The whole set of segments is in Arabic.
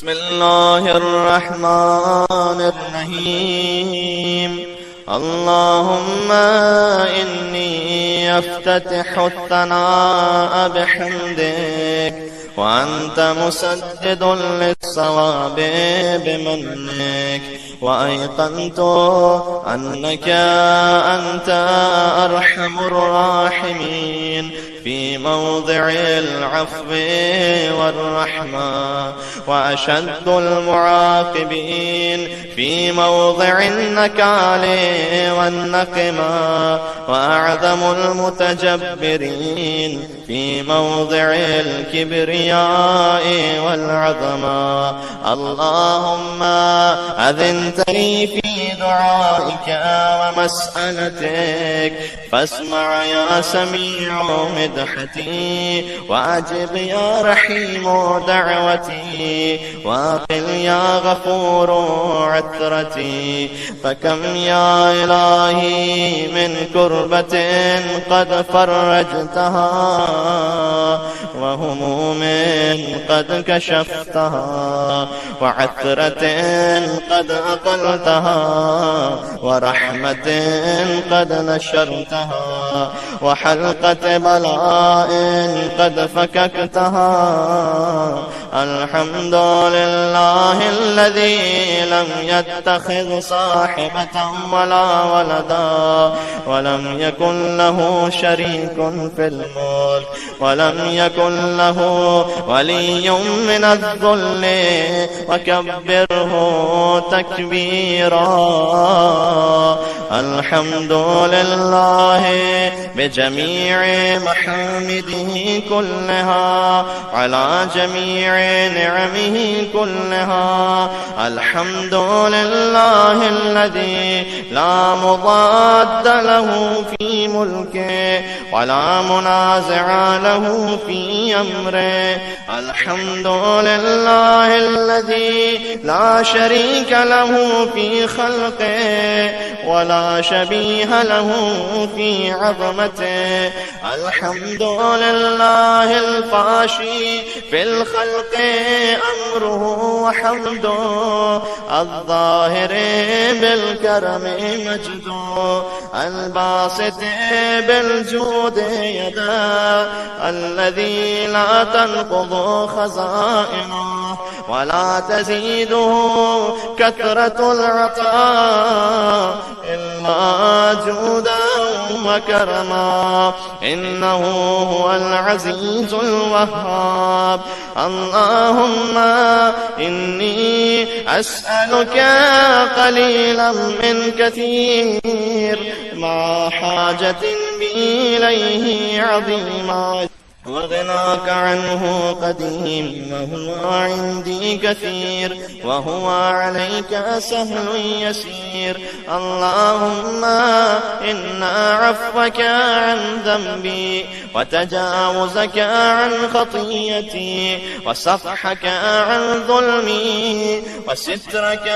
بسم الله الرحمن الرحيم. اللهم إني أفتتح الثناء بحمدك، وأنت مسدد للصواب بمنك، وأيقنت أنك أنت أرحم الراحمين في موضع العفو والرحمة، وأشد المعاقبين في موضع النكال والنقمة، وأعظم المتجبرين في موضع الكبرياء والعظمة. اللهم أذنت لي في دعائك ومسألتك، فاسمع يا سميع مدحتي، وأجب يا رحيم دعوتي، وأقل يا غفور عثرتي. فكم يا إلهي من كربة قد فرجتها، وهموم قد كشفتها، وعثرة قد أقلتها، ورحمة قد نشرتها، وحلقة بلاء قد فككتها. الحمد لله الذي لم يتخذ صاحبة ولا ولدا، ولم يكن له شريك في الملك، ولم يكن له ولي من الذل، وكبره تكبيرا. الحمد لله بجميع محامده كلها، على جميع نعمه كلها. الحمد لله الذي لا مضاد له في ملكه، ولا منازع له في أمره. الحمد لله الذي لا شريك له في خلقه، ولا شبيه له في عظمته. الحمد لله الفاشي في الخلق أمره وحمده، الظاهر بالكرم مجده، الباسط بالجود يده، الذي لا تنقض خزائنه، ولا تزيده كثرة العطاء إلا جودا وكرما. إنه هو العزيز الوهاب. اللهم إني أسألك قليلا من كثير، مع حاجة بي إليه عظيما، وغناك عنه قديم، وهو عندي كثير، وهو عليك سهل يسير. اللهم إن عفوك عن ذنبي، وتجاوزك عن خطيتي، وصفحك عن ظلمي، وسترك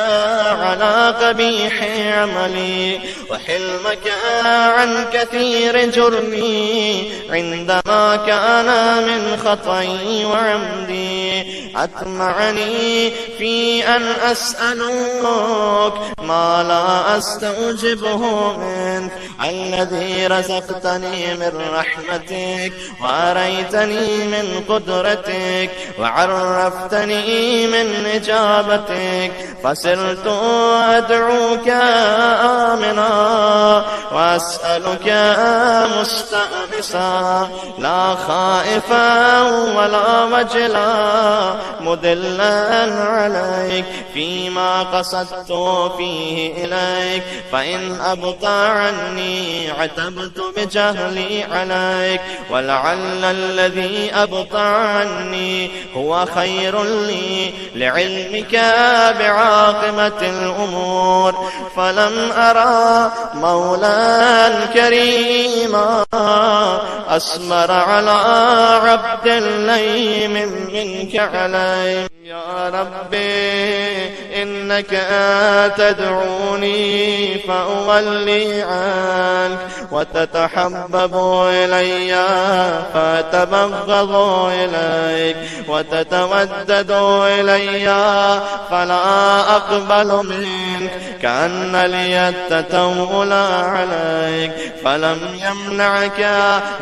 على قبيح عملي، وحلمك عن كثير جرمي، عندما كان من خطئي وعمدي، أطمعني في أن أسألك ما لا أستوجبه منك، الذي رزقتني من رحمتك، وأريتني من قدرتك، وعرفتني من إجابتك، فصرت أدعوك آمنا، وأسألك مستأنسا، لا خائفا ولا وجلا، مدلا عليك فيما قصدت فيه إليك. فإن أبطأ عني عتبت بجهلي عليك، ولعل الذي أبطأ عني هو خير لي لعلمك بعاقبة الأمور. فلم أرى مولا كريما أسمر على عبد ليم منك علي. يا ربي إن إنك تدعوني فأولي عنك وتتحبب إلي فأتبغض إليك وتتودد إلي فلا أقبل منك كأن لي التتول عليك فلم يمنعك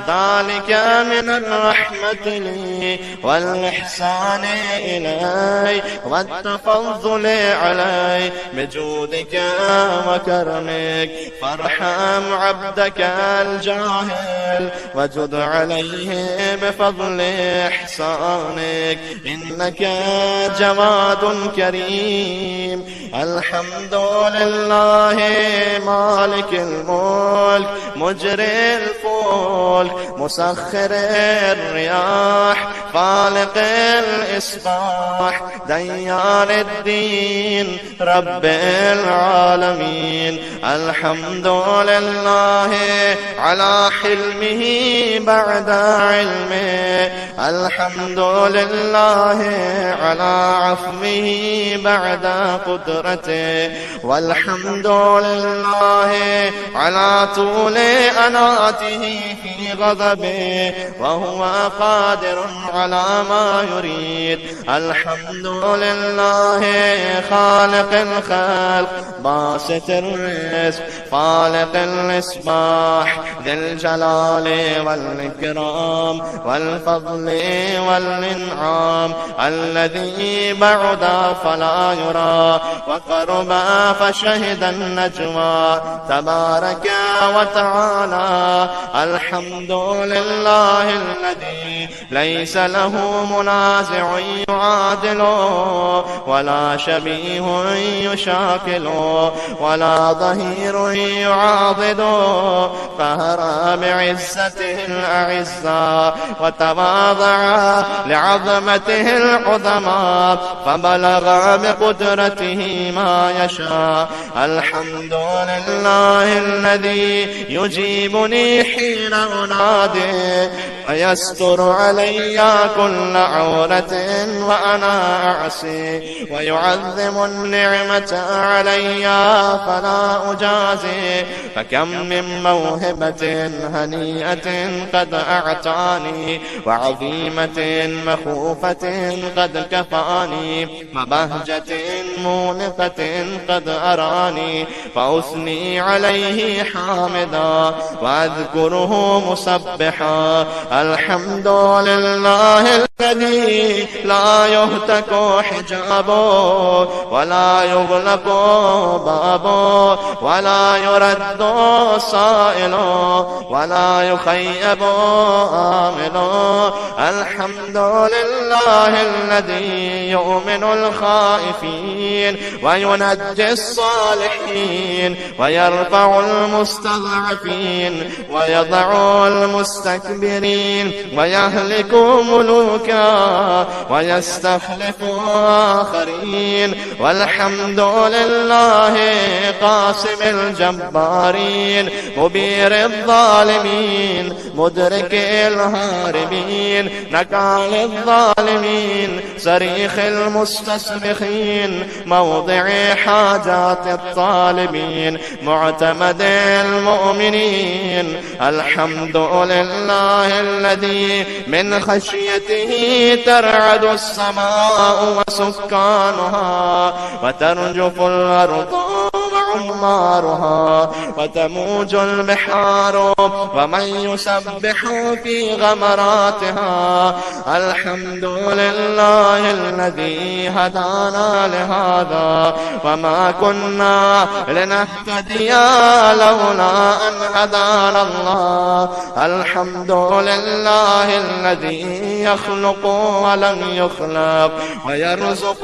ذلك من الرحمة لي والإحسان إلي والتفضل علي بجودك وكرمك فارحم عبدك الجاهل وجد عليه بفضل إحسانك إنك جواد كريم. الحمد لله مالك الملك مجري الفلك مسخر الرياح فالق الإصباح ديان الدين رب العالمين. الحمد لله على حلمه بعد علمه الحمد لله على عفوه بعد قدرته والحمد لله على طول أناته في غضبه وهو قادر على ما يريد. الحمد لله خالق الخلق باسط الرزق فالق الإصباح ذي الجلال والإكرام والفضل والإنعام الذي بعد فلا يرى وقرب فشهد النجوى تبارك وتعالى. الحمد لله الذي ليس له منازع يعادله ولا شبيه يشاكله ولا ظهير يعاضده قهر بعزته الأعزاء وتواضع لعظمته العظماء فبلغ بقدرته ما يشاء. الحمد لله الذي يجيبني حين أنادي ويستر علي كل عورة وأنا أعصي ويعظم النعمة علي فلا أجازي. فكم من موهبة هنيئة قد أعطاني وعظيمة مخوفة قد كفاني وبهجة مونقة قد أراني فأثني عليه حامدا وأذكره مسبحا. الحمد لله الذي لا يهتك حجابه ولا يغلق بابه ولا يرد سائل ولا يخيب آمل. الحمد لله الذي يؤمن الخائفين وينجي الصالحين ويرفع المستضعفين ويضع المستكبرين ويهلك ملوكا ويستخلف آخرين. والحمد لله قاسم الجبارين مبير الظالمين مدرك الهاربين نكال الظالمين صريخ المستصرخين موضع حاجات الطالبين معتمد المؤمنين. الحمد لله الذي من خشيته ترعد السماء وسكانها وترجف الأرض وعمارها وتموج البحار ومن يسبح في غمراتها. الحمد لله الذي هدانا لهذا وما كنا لنهتدي لولا أن هدانا الله. الحمد لله الذي يخلق ولم يخلق ويرزق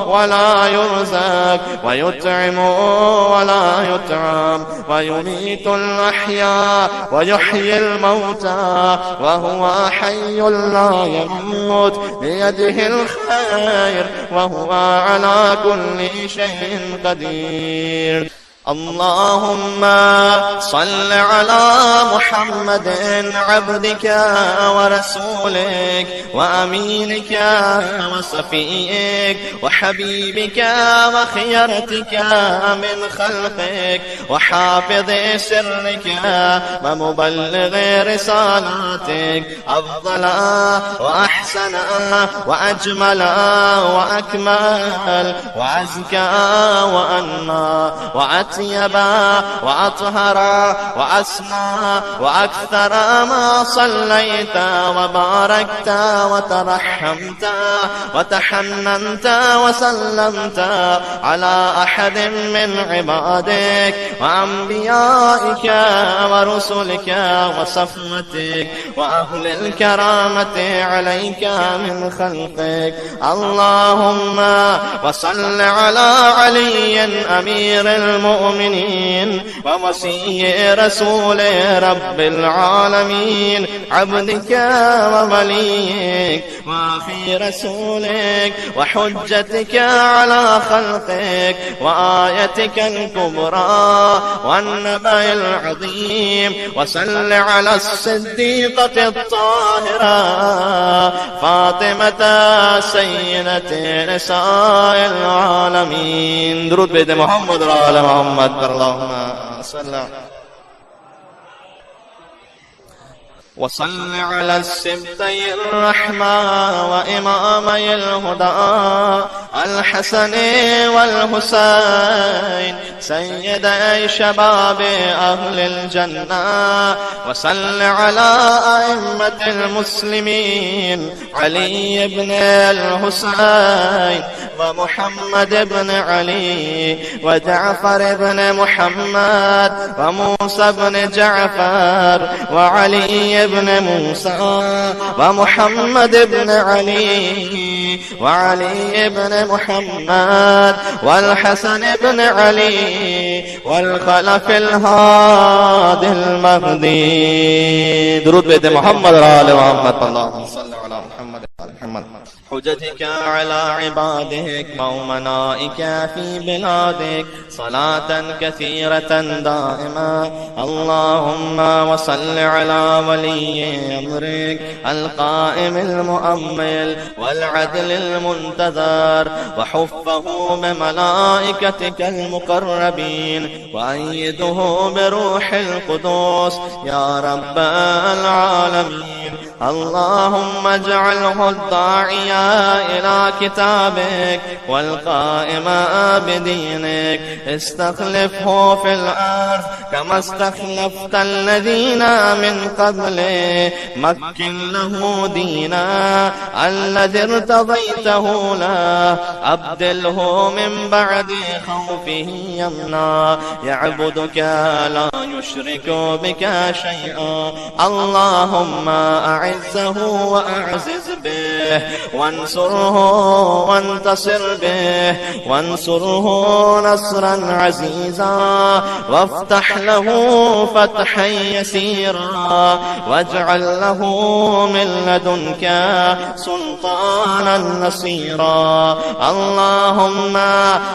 ولا يرزق ويطعم ولا يطعم ويميت الأحياء ويحيي الموتى وهو حي لا يموت بيده الخير وهو على كل شيء قدير. اللهم صل على محمد عبدك ورسولك وأمينك وصفيك وحبيبك وخيرتك من خلقك وحافظ سرك ومبلغ رسالاتك أفضل وأحسن وأجمل وأكمل وأزكى وأنى وأطيب وأطهر وأسمى وأكثر ما صليت وباركت وترحمت وتحننت وسلمت على أحد من عبادك وأنبيائك ورسلك وصفوتك وأهل الكرامة عليك من خلقك. اللهم وصل على علي أمير المؤمنين ووصي رسول رب العالمين عبدك ووليك وأخي رسولك وحجتك على خلقك وآيتك الكبرى والنبأ العظيم. وصل على الصديقة الطاهرة فاطمة سيدة نساء العالمين. درود بيد محمد وعلى محمد. اللهم صل. وصل على السبتي الرحمة وإمامي الهدى الحسن والحسين سيدي شباب أهل الجنة. وصل على أئمة المسلمين علي بن الحسين ومحمد بن علي وجعفر بن محمد وموسى بن جعفر وعلي بن موسى ومحمد بن علي وعلي بن محمد والحسن بن علي والخلف الهادي المهدي. درود بيت محمد وآل محمد. اللهم صل على محمد وآل محمد. حجتك على عبادك وأمنائك في بلادك صلاة كثيرة دائمة. اللهم وصل على ولي أمرك القائم المؤمل والعدل المنتظر وحفه بملائكتك المقربين وأيده بروح القدس يا رب العالمين. اللهم اجعله الداعي إلى كتابك والقائم بدينك. استخلفه في الأرض كما استخلفت الذين من قبله. مكن له دينا الذي ارتضيته له. أبدله من بعد خوفه يمنا يعبدك لا يشرك بك شيئا. اللهم أعزه وأعزز به وانصره وانتصر به وانصره نصرا عزيزا وافتح له فتحا يسيرا واجعل له من لدنك سلطانا نصيرا. اللهم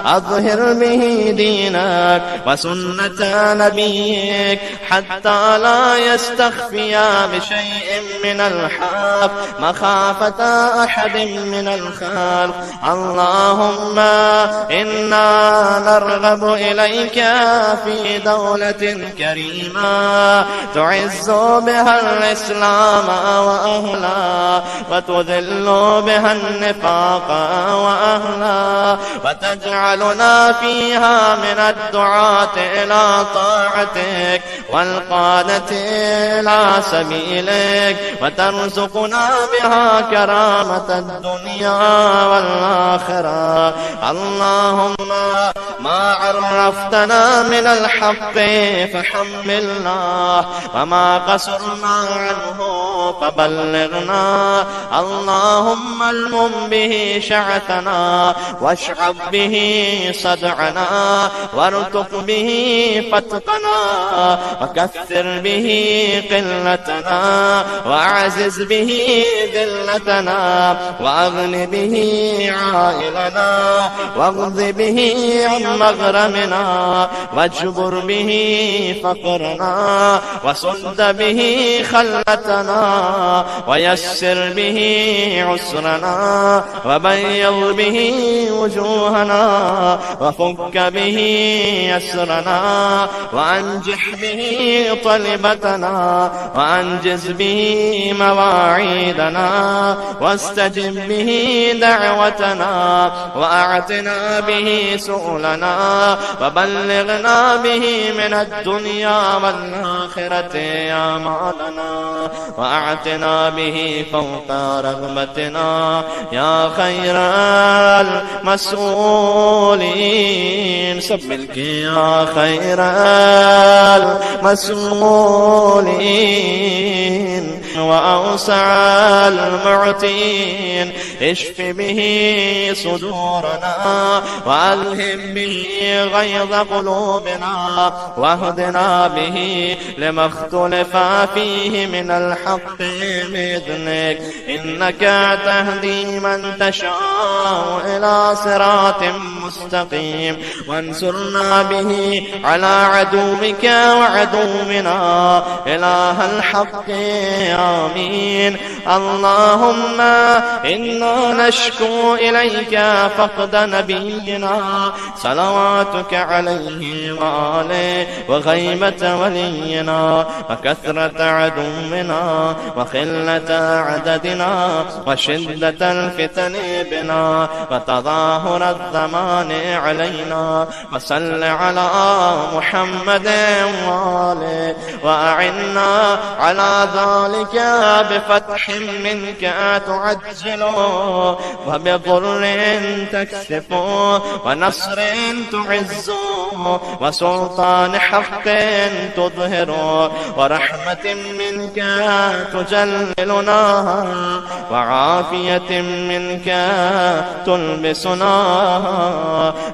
أظهر به دينك وسنة نبيك حتى لا يستخفيا بشيء من الحق مخافة أحد من الخلق. اللهم إنا نرغب إليك في دولة كريمة تعز بها الإسلام وأهلا وتذل بها النفاق وأهلا وتجعلنا فيها من الدعاة إلى طاعتك والقادة إلى سبيلك وترزقنا بها كرامة الدنيا والآخرة. اللهم ما عرفتنا من الحق فحملنا وما قصرنا عنه فبلغنا. اللهم المم به شعثنا واشعب به صدعنا وارتق به فتقنا وكثر به قلتنا وأعزز به ذلتنا وأغن به عائلنا، واغض به عن مغرمنا، واجبر به فقرنا، وسد به خلتنا، ويسر به عسرنا، وبيض به وجوهنا، وفك به يسرنا، وأنجح به طلبتنا، وأنجز به مواعيدنا، واستجب به دعوتنا، وأعتنا به سؤلنا، وبلغنا به من الدنيا والآخرة يا مالنا، وأعتنا به فوق رغبتنا يا خير المسؤولين. سبلك يا خير المسؤولين وأوسع المعطين، اشف به صدورنا، وألهم به غيظ قلوبنا، واهدنا به لما اختلف فيه من الحق بإذنك، إنك تهدي من تشاء إلى صراط مستقيم، وانصرنا به على عدوك وعدونا إله الحق آمين. اللهم إنا نشكو إليك فقد نبينا صلواتك عليه وآله، وغيبة ولينا، وكثرة عدونا، وخلة عددنا، وشدة الفتن بنا، وتظاهر الزمان علينا. وصل على محمد وآله، وأعنا على ذلك بفتح منك تعجله، وبضر تكسفه، ونصر تعزه، وسلطان حق تظهره، ورحمة منك تجللنا، وعافية منك تلبسنا،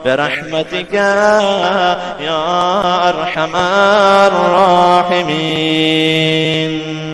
برحمتك يا أرحم الراحمين.